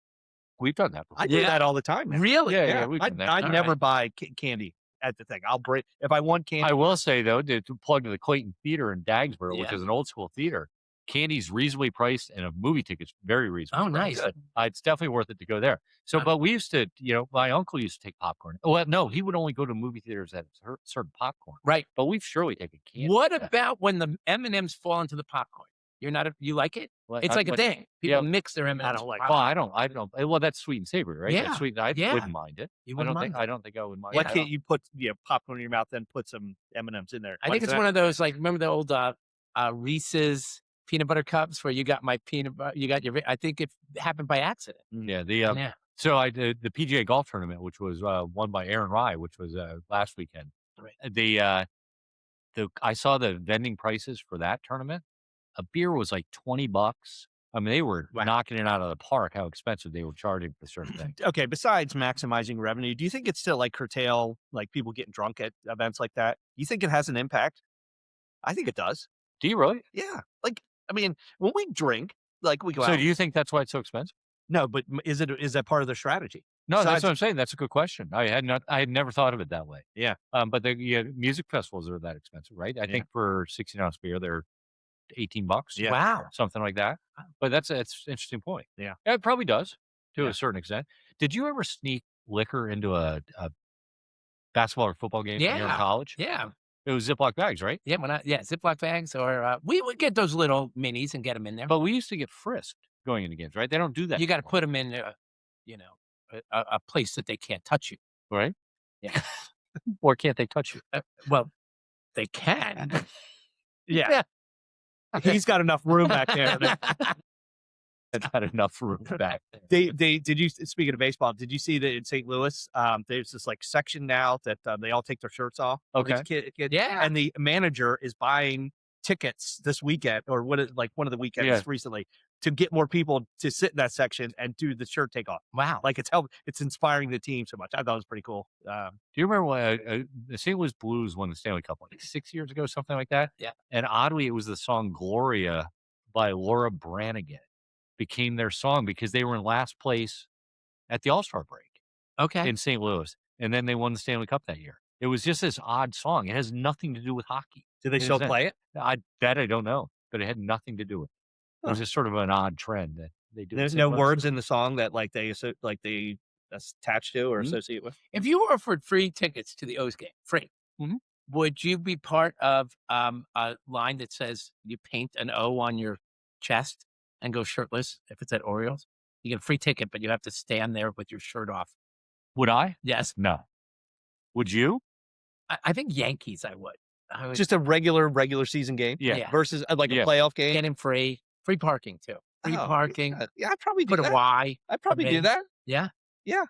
We've done that before. I do that all the time. Man. Really? Yeah. We've done that. I never buy candy at the thing. I'll break if I want candy. I will say, though, to plug to the Clayton Theater in Dagsboro, which is an old school theater, candy's reasonably priced and a movie ticket's very reasonable. Oh, nice. It's definitely worth it to go there. So, but we used to, my uncle used to take popcorn. Well, no, he would only go to movie theaters that had certain popcorn. Right. But we've surely taken candy. What about when the M&Ms fall into the popcorn? You like it? Well, it's like a thing. People mix their M&Ms. I don't like. Well, I don't. Well, that's sweet and savory, right? Yeah. That's sweet. I wouldn't mind it. You wouldn't mind? I don't think I would mind. Why it. can't you put popcorn in your mouth, then put some M&Ms in there? I think it's one of those, like, remember the old Reese's peanut butter cups where you got my peanut butter, you got your, I think it happened by accident. Yeah. So I did the PGA golf tournament, which was won by Aaron Rye, which was last weekend. Right. I saw the vending prices for that tournament. A beer was like $20. I mean, they were knocking it out of the park, how expensive they were charging for certain things. Okay, besides maximizing revenue, do you think it's still like curtail, like people getting drunk at events like that? You think it has an impact? I think it does. Do you really? Yeah. Like, I mean, when we drink, like we go out. So do you think that's why it's so expensive? No, but is that part of the strategy? No, that's what I'm saying. That's a good question. I had never thought of it that way. Yeah. But the music festivals are that expensive, right? I think for 16-ounce beer, they're $18. Yeah. Wow. Something like that. But that's an interesting point. Yeah. It probably does to a certain extent. Did you ever sneak liquor into a basketball or football game when you were in college? Yeah. It was Ziploc bags, right? Yeah, Ziploc bags, or we would get those little minis and get them in there. But we used to get frisked going into games, right? They don't do that. You got to put them in, a place that they can't touch you. Right? Yeah. Or can't they touch you? Well, they can. Yeah. He's got enough room back there. It's got enough room back there. Did you, speaking of baseball, did you see that in St. Louis, there's this like section now that they all take their shirts off? Okay. Kids, Yeah. And the manager is buying tickets this weekend or one of the weekends recently to get more people to sit in that section and do the shirt takeoff. Wow. Like it's inspiring the team so much. I thought it was pretty cool. Do you remember when the St. Louis Blues won the Stanley Cup like 6 years ago, something like that? Yeah. And oddly, it was the song Gloria by Laura Branigan became their song because they were in last place at the All-Star break. Okay. In St. Louis. And then they won the Stanley Cup that year. It was just this odd song. It has nothing to do with hockey. Do they still play it? I don't know, but it had nothing to do with it. It was just sort of an odd trend that they do. There's no words in the song that they attach to or associate with. If you were offered free tickets to the O's game, free, would you be part of a line that says you paint an O on your chest and go shirtless if it's at Orioles? You get a free ticket, but you have to stand there with your shirt off. Would I? Yes. No. Would you? I think Yankees. I would. Just a regular season game. Yeah. Versus like a playoff game. Get in free parking too. Free parking. Yeah, I'd probably do Put that. a Y. I'd probably do that. Yeah. Yeah.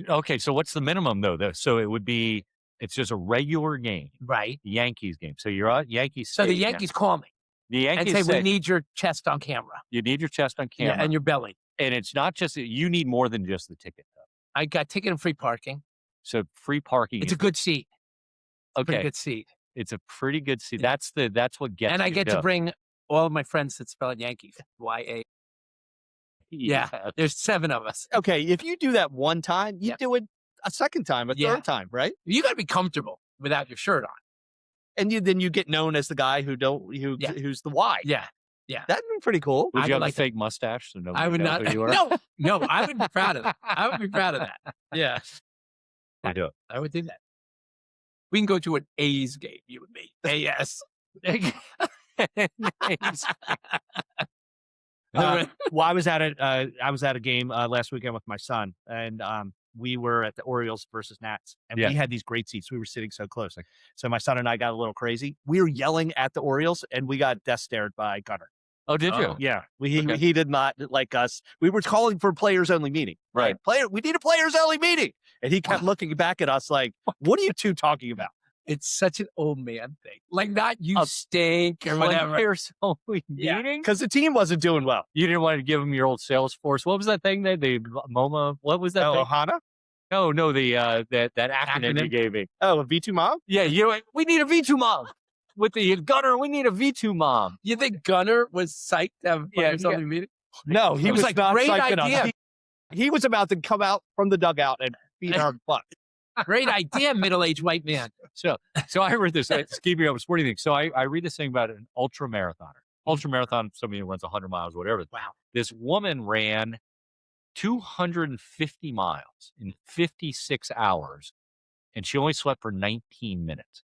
Okay, so what's the minimum though? So it would be, it's just a regular game, right? The Yankees game. So you're at Yankees. So the Yankees call me. The Yankees and say, we need your chest on camera. You need your chest on camera, and your belly. And it's not just you need more than just the ticket though. I got ticket and free parking. So free parking. It's a good seat. Okay, pretty good seat. It's a pretty good seat. Yeah. That's what gets. And I get to bring all of my friends that spell it Yankees. YA. Yeah, there's 7 of us. Okay, if you do that one time, you do it a second time, a third time, right? You got to be comfortable without your shirt on, and then you get known as the guy who's the Y. Yeah, that'd be pretty cool. Would you have a fake mustache? So I would not. Who you are? No, I would be proud of that. I would be proud of that. Yeah, I do it. I would do that. We can go to an A's game, you and me. AS. Well, I was at a game last weekend with my son, and we were at the Orioles versus Nats, and we had these great seats. We were sitting so close, so my son and I got a little crazy. We were yelling at the Orioles, and we got death stared by Gunner. Oh, did you? Yeah, he did not like us. We were calling for players only meeting. Right, we need a players only meeting, and he kept looking back at us like, "What are you two talking about?" It's such an old man thing. Like, not you stink or whatever. Players only meeting? Because the team wasn't doing well. You didn't want to give them your old Salesforce. What was that thing that the MoMA? What was that thing? Ohana? No, that acronym you gave me. Oh, a V2 mom? Yeah, we need a V2 mom. With the Gunner, we need a V2 mom. You think Gunner was psyched to have players only meeting? No, he was like, not great psyched idea. He was about to come out from the dugout and beat our butt. Great idea, middle-aged white man. So I read this. It's keeping up with sporting things. So I read this thing about an ultra marathoner. Ultra marathon, somebody who runs 100 miles, whatever. Wow. This woman ran 250 miles in 56 hours, and she only slept for 19 minutes.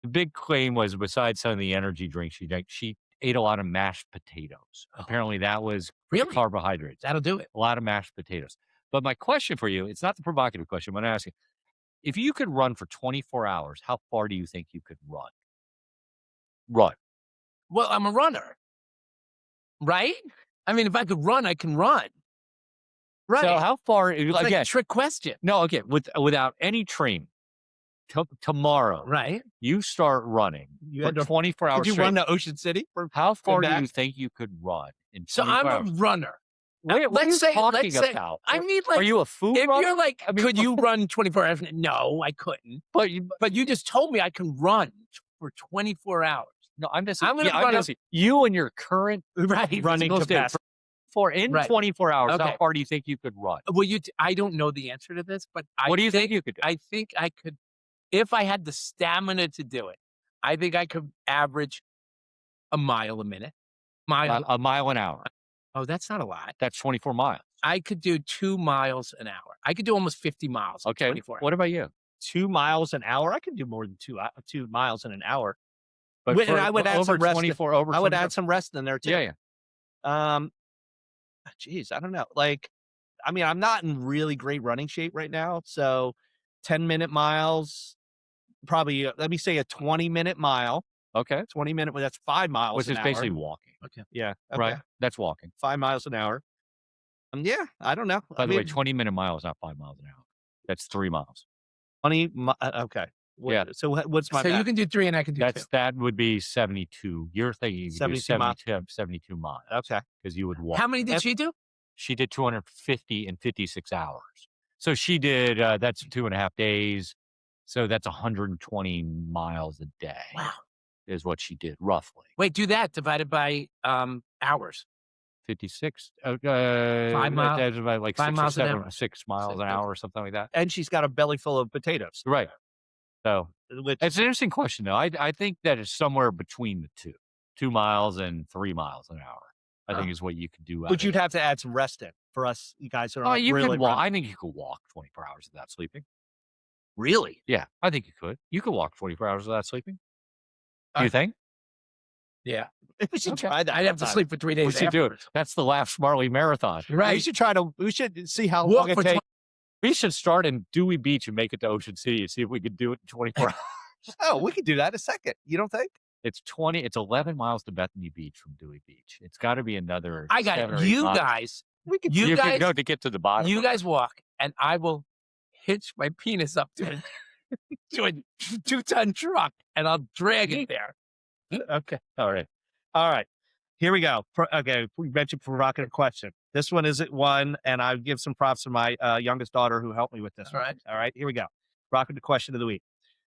The big claim was, besides some of the energy drinks she drank, she ate a lot of mashed potatoes. Apparently, that was carbohydrates. That'll do it. A lot of mashed potatoes. But my question for you, it's not the provocative question, but I'm asking, if you could run for 24 hours, how far do you think you could run? Well, I'm a runner, right? I mean, if I could run, I can run. Right. So how far? It's like a trick question. No, okay. Without any training, tomorrow, right? You start running for 24 hours. Could you run to Ocean City? How far do you think you could run in 24 So I'm hours? a runner. What are you talking about? I mean, like, are you a food if runner? You're like, could you run 24 hours? No, I couldn't. But you just told me I can run for 24 hours. No, I'm just. I'm going to run. You and your current running capacity. In 24 hours, how far do you think you could run? Well, I don't know the answer to this, but what do you think you could do? I think I could, if I had the stamina to do it. I think I could average a mile a minute. A mile an hour. Oh, that's not a lot. That's 24 miles. I could do 2 miles an hour. I could do almost 50 miles. Okay. 24 hours. What about you? 2 miles an hour? I can do more than 2 miles in an hour. But and I would add some rest. I would add some rest in there too. Yeah. Geez, I don't know. Like, I mean, I'm not in really great running shape right now. So 10-minute miles, probably, let me say a 20-minute mile. Okay. 20-minute, that's 5 miles Which is basically walking. Okay. Yeah. Okay. Right. That's walking. 5 miles an hour. Yeah, I don't know. By the way, 20-minute mile is not 5 miles an hour. That's 3 miles. 20, okay. Yeah. So what's my So math? you can do 3 and I can do 2. That would be 72. You're thinking you could do 72 miles. Okay. Because you would walk. How many did she do? She did 250 in 56 hours. So she did, that's 2.5 days. So that's 120 miles a day. Wow. Is what she did, roughly. Wait, do that divided by hours. 56. 5 miles. That's about like 5 miles an hour. 6 miles an hour or something like that. And she's got a belly full of potatoes. Right. So it's an interesting question, though. I think that it's somewhere between the two. 2 miles and 3 miles an hour, I think is what you could do. But you'd have to add some rest in for us, you guys who are you really could walk. I think you could walk 24 hours without sleeping. Really? Yeah, I think you could. You could walk 24 hours without sleeping. Do you think? Yeah. We should try that. I'd have to sleep for 3 days. We should do it. That's the Laugh Smartly Marathon. Right. We should see how long it takes. We should start in Dewey Beach and make it to Ocean City and see if we could do it in 24 hours. Oh, we could do that in a second. You don't think? It's 11 miles to Bethany Beach from Dewey Beach. It's got to be another. I got it. You guys. You can go to get to the bottom. You guys walk, and I will hitch my penis up to a 2-ton truck, and I'll drag it there. Okay. All right. Here we go. Okay. We mentioned provocative question. This one isn't one, and I give some props to my youngest daughter who helped me with this. All right. All right. Here we go. Provocative question of the week.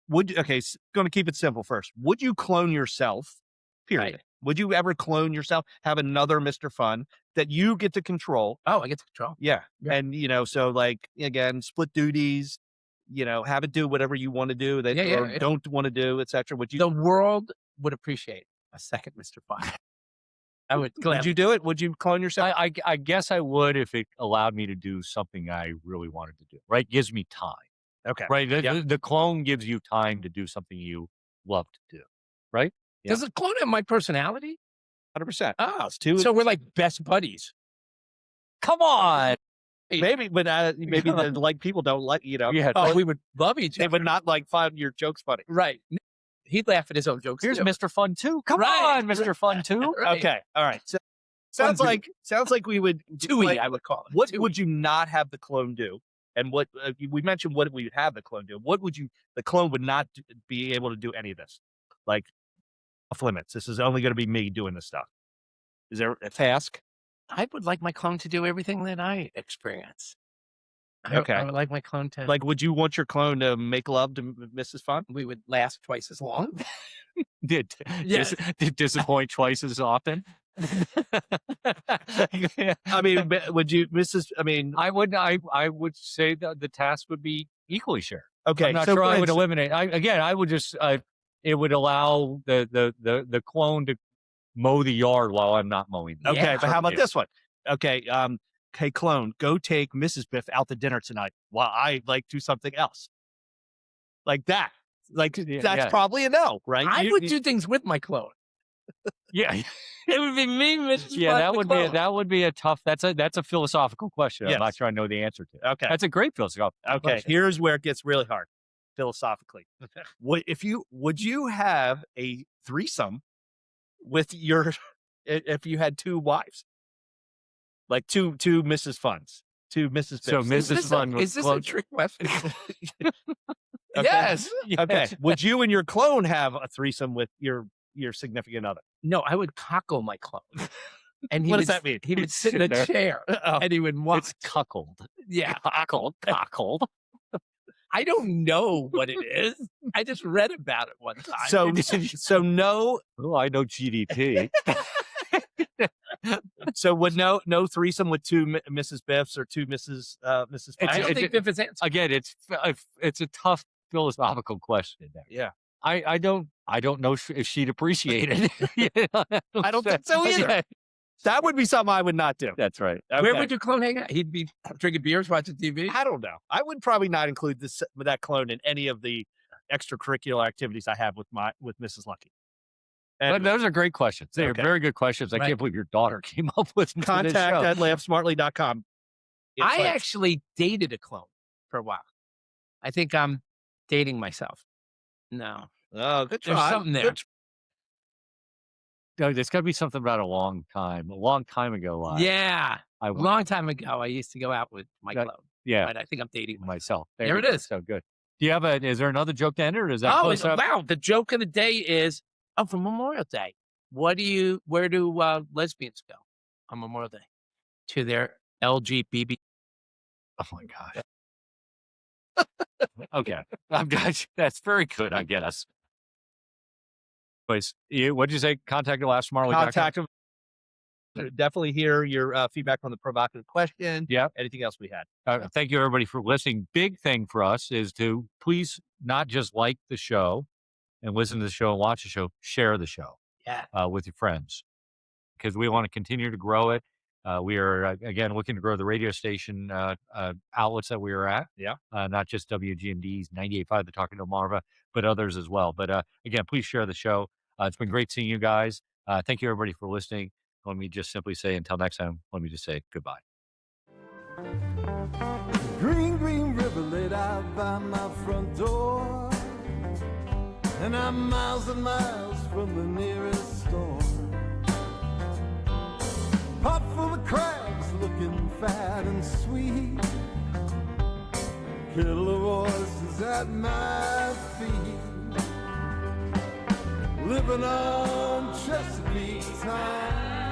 Going to keep it simple first. Would you clone yourself? Period. Right. Would you ever clone yourself? Have another Mr. Fun that you get to control? Oh, I get to control. Yeah. And, so like, again, split duties, have it do whatever you want to do that or don't want to do, etc. The world would appreciate a second Mr. Fun. I would. Would you do it? Would you clone yourself? I guess I would if it allowed me to do something I really wanted to do. Right? Gives me time. Okay. Right. The clone gives you time to do something you love to do. Right. Yeah. Does the clone have my personality? 100%. Oh, it's too. So we're like best buddies. Come on. Maybe, but maybe like people don't like, Yeah. Oh, we would love each other. They would not like find your jokes funny. Right. He'd laugh at his own jokes. Here's too. Mr. Fun 2. Come on, Mr. Fun 2. Right. Okay. All right. So sounds like we would Tui, I would call it. What would you not have the clone do? And what we mentioned, what we would have the clone do. What would the clone would not be able to do any of this? Like off limits. This is only going to be me doing this stuff. Is there a task? I would like my clone to do everything that I experience. Okay. I would like my clone to. Like, would you want your clone to make love to Mrs. Fun? We would last twice as long. Did disappoint twice as often? I mean, would you, Mrs. I mean, I would say that the task would be equally shared. Okay. I'm not sure I would eliminate. I would just, it would allow the clone to mow the yard while I'm not mowing. Okay. Yeah. But how about this one? Okay. Hey, clone, go take Mrs. Biff out to dinner tonight while I do something else. Like that. That's probably a no, right? I would do things with my clone. Yeah. It would be me, Mrs. Yeah, that would be a tough. That's a philosophical question. Yes. I'm not sure I know the answer to. Okay, that's a great philosophical question. Here's where it gets really hard philosophically. Would you have a threesome with if you had two wives, like two Mrs. Funs, two Mrs. So Mrs. Fun is this a trick question? Okay. Yes. Okay. Would you and your clone have a threesome with your significant other? No, I would cockle my clone. And what does that mean? He would sit in a chair and he would watch. It's cuckold. Yeah. Cockled. I don't know what it is. I just read about it one time. So no. Oh, I know GDP. So would no threesome with two Mrs. Biffs or two Mrs. I don't think Biff is answering. Again, it's a tough philosophical question there. Yeah. I don't know if she'd appreciate it. I don't think so either. Yeah. That would be something I would not do. That's right. Okay. Where would your clone hang out? He'd be drinking beers, watching TV? I don't know. I would probably not include that clone in any of the extracurricular activities I have with Mrs. Lucky. But those are great questions. They are very good questions. I can't believe your daughter came up with them. Contact@laughsmartly.com. I actually dated a clone for a while. I think I'm dating myself. No. Oh, good try. There's something there. There's got to be something about a long time ago. Yeah. A long time ago, I used to go out with my clone. Yeah. But I think I'm dating myself. There it is. So good. Do you have is there another joke to end or is that wow. The joke of the day is, for Memorial Day, where do lesbians go on Memorial Day? To their LGBT. Oh my gosh. Okay. That's very good, I guess. Anyways, what'd you say? Contact them. Definitely hear your feedback on the provocative question. Yeah. Anything else we had? Thank you, everybody, for listening. Big thing for us is to please not just like the show and listen to the show and watch the show, share the show with your friends because we want to continue to grow it. We are, again, looking to grow the radio station outlets that we are at. Yeah. Not just WGMD's 98.5, the Talk of Delmarva, but others as well. But again, please share the show. It's been great seeing you guys. Thank you, everybody, for listening. Let me just simply say, until next time, let me just say goodbye. Green, green river laid out by my front door, and I'm miles and miles from the nearest store. Pot full of crabs looking fat and sweet, kettle of oysters at my feet, living on Chesapeake time.